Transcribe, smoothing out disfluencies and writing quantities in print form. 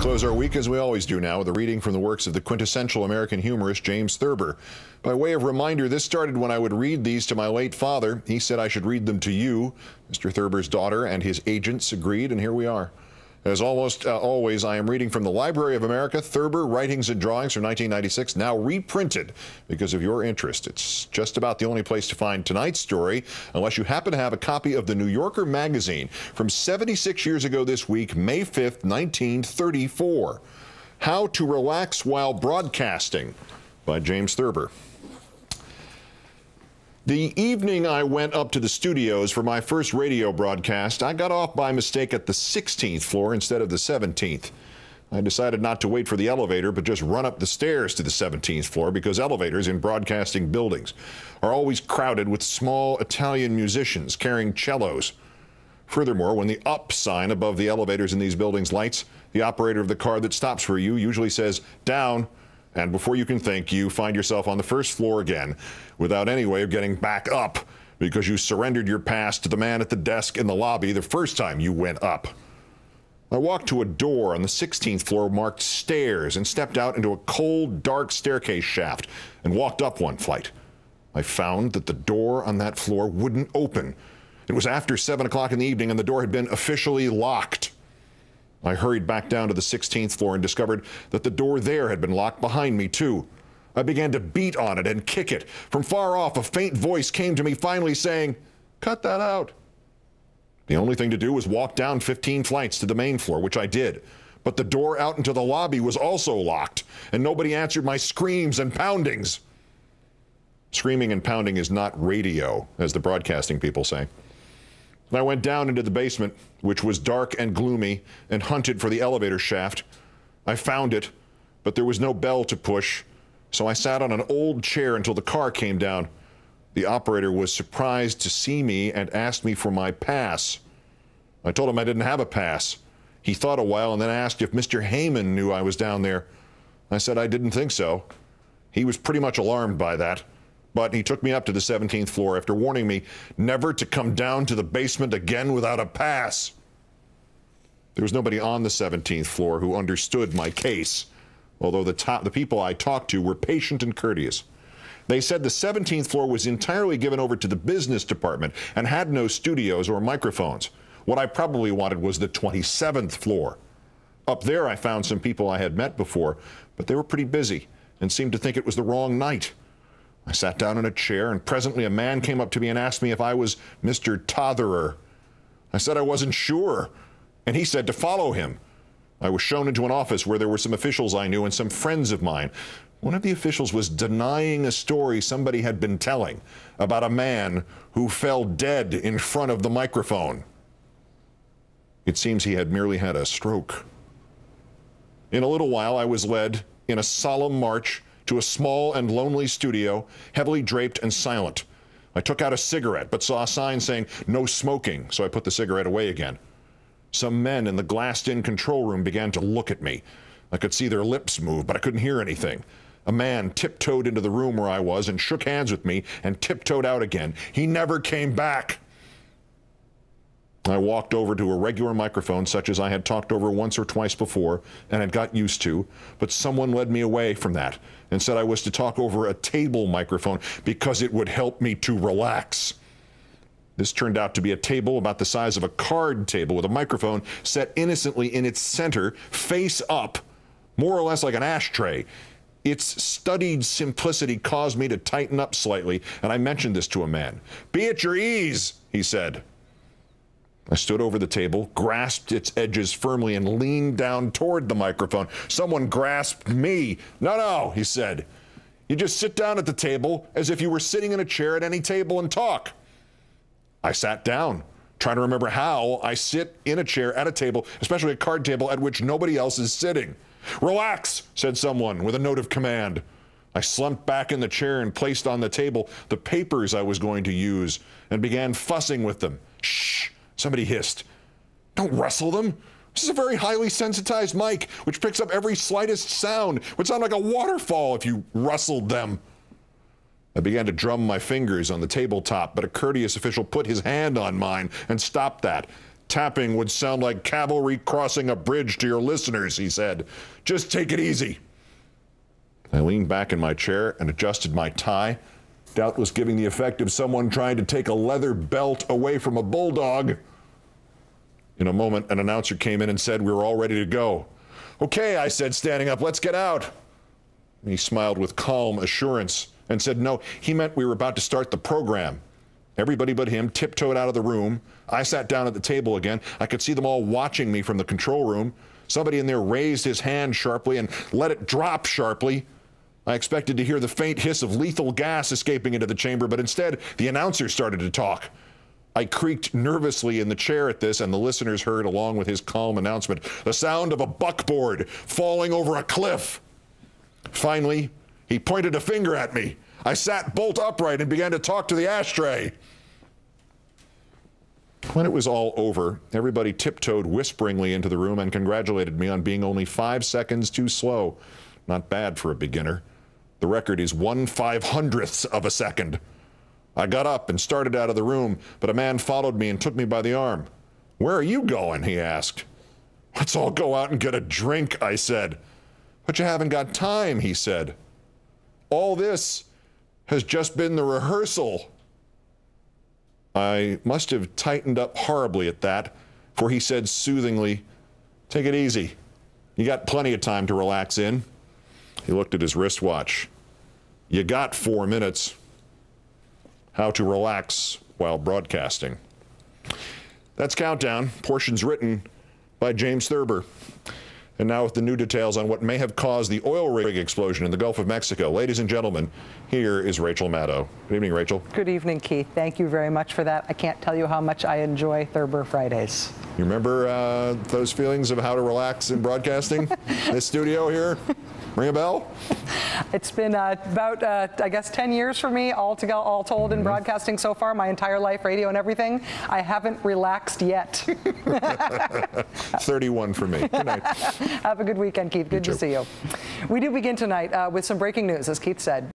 Close our week as we always do now with a reading from the works of the quintessential American humorist James Thurber. By way of reminder, this started when I would read these to my late father. He said I should read them to you. Mr. Thurber's daughter and his agents agreed, and here we are. As almost always, I am reading from the Library of America, Thurber, Writings and Drawings from 1996, now reprinted because of your interest. It's just about the only place to find tonight's story, unless you happen to have a copy of the New Yorker magazine from 76 years ago this week, May 5th, 1934. How to Relax While Broadcasting by James Thurber. The evening I went up to the studios for my first radio broadcast, I got off by mistake at the 16th floor instead of the 17th. I decided not to wait for the elevator, but just run up the stairs to the 17th floor because elevators in broadcasting buildings are always crowded with small Italian musicians carrying cellos. Furthermore, when the up sign above the elevators in these buildings lights, the operator of the car that stops for you usually says, "Down." And before you can think, you find yourself on the first floor again without any way of getting back up because you surrendered your pass to the man at the desk in the lobby the first time you went up. I walked to a door on the 16th floor marked stairs and stepped out into a cold, dark staircase shaft and walked up one flight. I found that the door on that floor wouldn't open. It was after 7 o'clock in the evening and the door had been officially locked. I hurried back down to the 16th floor and discovered that the door there had been locked behind me, too. I began to beat on it and kick it. From far off, a faint voice came to me, finally saying, "Cut that out." The only thing to do was walk down 15 flights to the main floor, which I did. But the door out into the lobby was also locked, and nobody answered my screams and poundings. Screaming and pounding is not radio, as the broadcasting people say. I went down into the basement, which was dark and gloomy, and hunted for the elevator shaft. I found it, but there was no bell to push, so I sat on an old chair until the car came down. The operator was surprised to see me and asked me for my pass. I told him I didn't have a pass. He thought a while and then asked if Mr. Heyman knew I was down there. I said I didn't think so. He was pretty much alarmed by that. But he took me up to the 17th floor after warning me never to come down to the basement again without a pass. There was nobody on the 17th floor who understood my case, although the people I talked to were patient and courteous. They said the 17th floor was entirely given over to the business department and had no studios or microphones. What I probably wanted was the 27th floor. Up there I found some people I had met before, but they were pretty busy and seemed to think it was the wrong night. I sat down in a chair, and presently a man came up to me and asked me if I was Mr. Thurber. I said I wasn't sure, and he said to follow him. I was shown into an office where there were some officials I knew and some friends of mine. One of the officials was denying a story somebody had been telling about a man who fell dead in front of the microphone. It seems he had merely had a stroke. In a little while, I was led in a solemn march to a small and lonely studio, heavily draped and silent. I took out a cigarette, but saw a sign saying, "No smoking," so I put the cigarette away again. Some men in the glassed-in control room began to look at me. I could see their lips move, but I couldn't hear anything. A man tiptoed into the room where I was and shook hands with me and tiptoed out again. He never came back. I walked over to a regular microphone, such as I had talked over once or twice before and had got used to, but someone led me away from that and said I was to talk over a table microphone because it would help me to relax. This turned out to be a table about the size of a card table with a microphone set innocently in its center, face up, more or less like an ashtray. Its studied simplicity caused me to tighten up slightly, and I mentioned this to a man. "Be at your ease," he said. I stood over the table, grasped its edges firmly, and leaned down toward the microphone. Someone grasped me. "No," he said. "You just sit down at the table as if you were sitting in a chair at any table and talk." I sat down, trying to remember how I sit in a chair at a table, especially a card table at which nobody else is sitting. "Relax," said someone with a note of command. I slumped back in the chair and placed on the table the papers I was going to use and began fussing with them. "Shh," somebody hissed. "Don't rustle them. This is a very highly sensitized mic, which picks up every slightest sound. It would sound like a waterfall if you rustled them." I began to drum my fingers on the tabletop, but a courteous official put his hand on mine and stopped that. Tapping would sound like cavalry crossing a bridge to your listeners, he said. Just take it easy. I leaned back in my chair and adjusted my tie. Doubt was giving the effect of someone trying to take a leather belt away from a bulldog. In a moment, an announcer came in and said we were all ready to go. Okay, I said, standing up, let's get out. He smiled with calm assurance and said no, he meant we were about to start the program. Everybody but him tiptoed out of the room. I sat down at the table again. I could see them all watching me from the control room. Somebody in there raised his hand sharply and let it drop sharply. I expected to hear the faint hiss of lethal gas escaping into the chamber, but instead the announcer started to talk. I creaked nervously in the chair at this, and the listeners heard, along with his calm announcement, the sound of a buckboard falling over a cliff. Finally, he pointed a finger at me. I sat bolt upright and began to talk to the ashtray. When it was all over, everybody tiptoed whisperingly into the room and congratulated me on being only 5 seconds too slow. Not bad for a beginner. The record is 1/500th of a second. I got up and started out of the room, but a man followed me and took me by the arm. Where are you going? He asked. Let's all go out and get a drink, I said. But you haven't got time, he said. All this has just been the rehearsal. I must have tightened up horribly at that, for he said soothingly, take it easy. You got plenty of time to relax in. He looked at his wristwatch. You got 4 minutes. How to relax while broadcasting. That's Countdown. Portions written by James Thurber. And now with the new details on what may have caused the oil rig explosion in the Gulf of Mexico. Ladies and gentlemen, here is Rachel Maddow. Good evening, Rachel. Good evening, Keith. Thank you very much for that. I can't tell you how much I enjoy Thurber Fridays. You remember those feelings of how to relax in broadcasting? This studio here? Ring a bell? It's been about, I guess, 10 years for me, all told in broadcasting so far, my entire life, radio and everything. I haven't relaxed yet. 31 for me. Good night. Have a good weekend, Keith. Good to see you. We do begin tonight with some breaking news, as Keith said.